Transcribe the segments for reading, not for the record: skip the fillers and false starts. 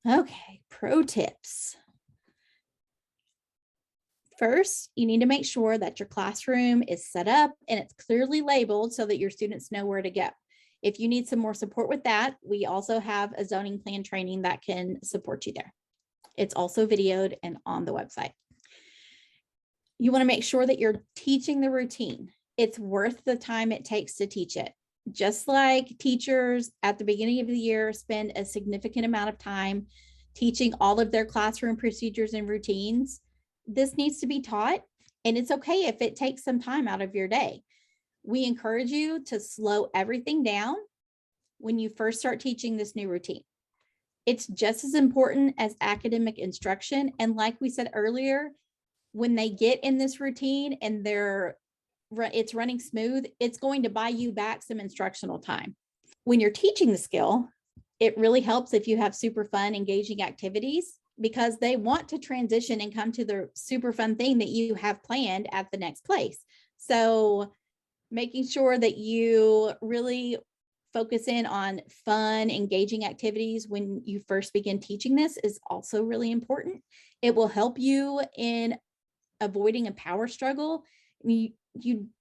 Okay, pro tips. First, you need to make sure that your classroom is set up and it's clearly labeled so that your students know where to go. If you need some more support with that, we also have a zoning plan training that can support you there. It's also videoed and on the website. You want to make sure that you're teaching the routine. It's worth the time it takes to teach it. Just like teachers at the beginning of the year spend a significant amount of time teaching all of their classroom procedures and routines, this needs to be taught, and it's okay if it takes some time out of your day. We encourage you to slow everything down when you first start teaching this new routine. It's just as important as academic instruction. And like we said earlier, when they get in this routine and it's running smooth, it's going to buy you back some instructional time. When you're teaching the skill, it really helps if you have super fun, engaging activities, because they want to transition and come to the super fun thing that you have planned at the next place. So making sure that you really focus in on fun, engaging activities when you first begin teaching this is also really important. It will help you in avoiding a power struggle. You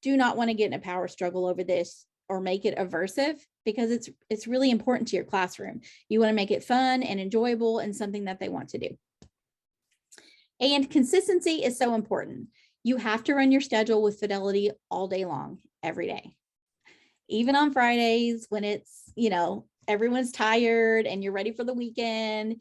do not want to get in a power struggle over this or make it aversive, because it's really important to your classroom. You want to make it fun and enjoyable and something that they want to do. And consistency is so important. You have to run your schedule with fidelity all day long, every day. Even on Fridays when it's, everyone's tired and you're ready for the weekend,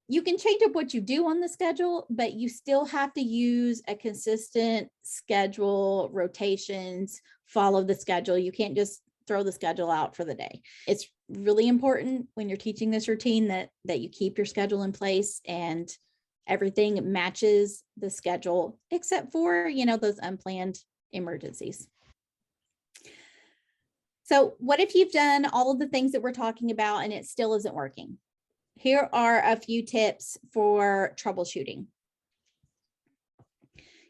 you can change up what you do on the schedule, but you still have to use a consistent schedule, rotations, follow the schedule. You can't just throw the schedule out for the day. It's really important when you're teaching this routine that you keep your schedule in place and everything matches the schedule, except for, those unplanned emergencies. So what if you've done all of the things that we're talking about and it still isn't working? Here are a few tips for troubleshooting.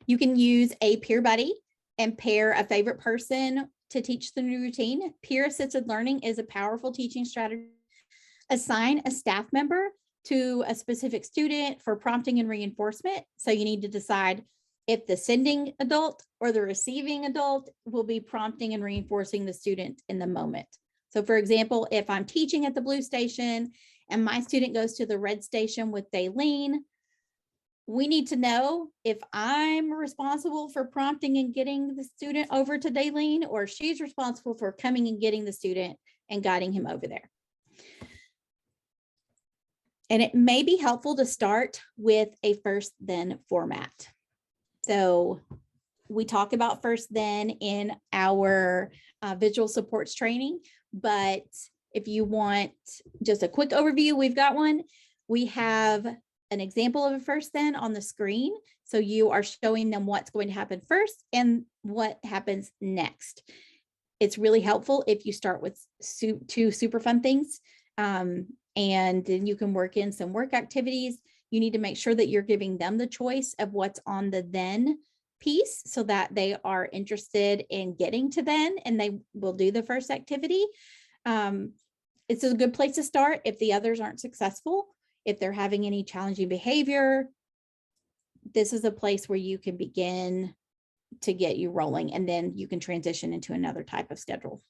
You can use a peer buddy and pair a favorite person to teach the new routine. Peer-assisted learning is a powerful teaching strategy. Assign a staff member to a specific student for prompting and reinforcement. So you need to decide if the sending adult or the receiving adult will be prompting and reinforcing the student in the moment. So for example, if I'm teaching at the blue station and my student goes to the red station with Daylene, we need to know if I'm responsible for prompting and getting the student over to Daylene, or she's responsible for coming and getting the student and guiding him over there. And it may be helpful to start with a first then format. So we talk about first then in our visual supports training, but if you want just a quick overview, we've got one. We have an example of a first then on the screen. So you are showing them what's going to happen first and what happens next. It's really helpful if you start with two super fun things, and then you can work in some work activities. You need to make sure that you're giving them the choice of what's on the then piece so that they are interested in getting to then and they will do the first activity. It's a good place to start if the others aren't successful. If they're having any challenging behavior, this is a place where you can begin to get you rolling, and then you can transition into another type of schedule.